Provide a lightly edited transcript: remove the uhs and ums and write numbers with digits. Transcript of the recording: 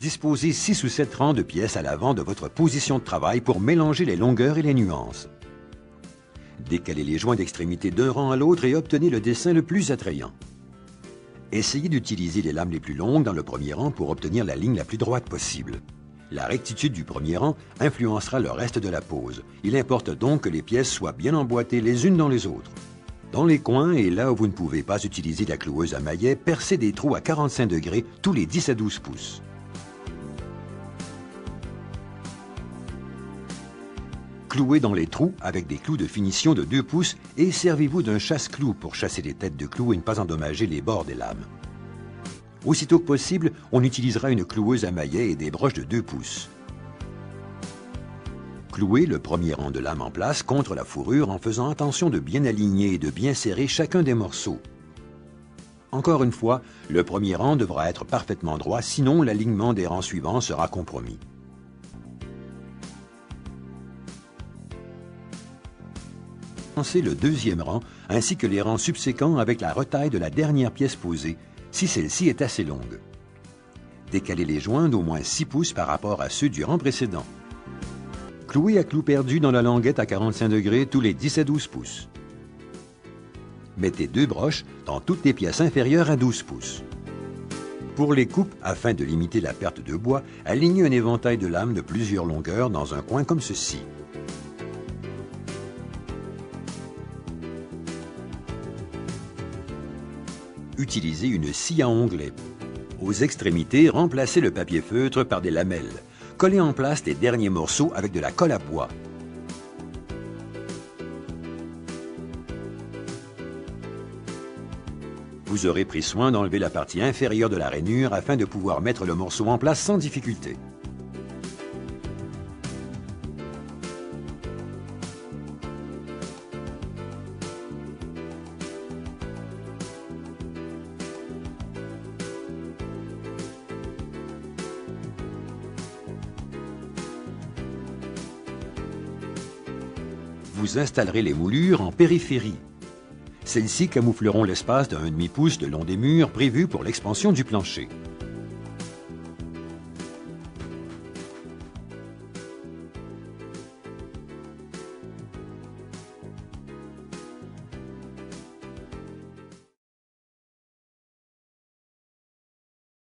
Disposez 6 ou 7 rangs de pièces à l'avant de votre position de travail pour mélanger les longueurs et les nuances. Décalez les joints d'extrémité d'un rang à l'autre et obtenez le dessin le plus attrayant. Essayez d'utiliser les lames les plus longues dans le premier rang pour obtenir la ligne la plus droite possible. La rectitude du premier rang influencera le reste de la pose. Il importe donc que les pièces soient bien emboîtées les unes dans les autres. Dans les coins et là où vous ne pouvez pas utiliser la cloueuse à maillet, percez des trous à 45 degrés tous les 10 à 12 pouces. Clouez dans les trous avec des clous de finition de 2 pouces et servez-vous d'un chasse-clous pour chasser les têtes de clous et ne pas endommager les bords des lames. Aussitôt que possible, on utilisera une cloueuse à maillet et des broches de 2 pouces. Clouez le premier rang de lames en place contre la fourrure en faisant attention de bien aligner et de bien serrer chacun des morceaux. Encore une fois, le premier rang devra être parfaitement droit, sinon l'alignement des rangs suivants sera compromis. Commencez le deuxième rang ainsi que les rangs subséquents avec la retaille de la dernière pièce posée, si celle-ci est assez longue. Décalez les joints d'au moins 6 pouces par rapport à ceux du rang précédent. Clouez à clous perdus dans la languette à 45 degrés tous les 10 à 12 pouces. Mettez 2 broches dans toutes les pièces inférieures à 12 pouces. Pour les coupes, afin de limiter la perte de bois, alignez un éventail de lames de plusieurs longueurs dans un coin comme ceci. Utilisez une scie à onglets. Aux extrémités, remplacez le papier feutre par des lamelles. Collez en place les derniers morceaux avec de la colle à bois. Vous aurez pris soin d'enlever la partie inférieure de la rainure afin de pouvoir mettre le morceau en place sans difficulté. Vous installerez les moulures en périphérie. Celles-ci camoufleront l'espace d'1,5 pouce de long des murs prévu pour l'expansion du plancher.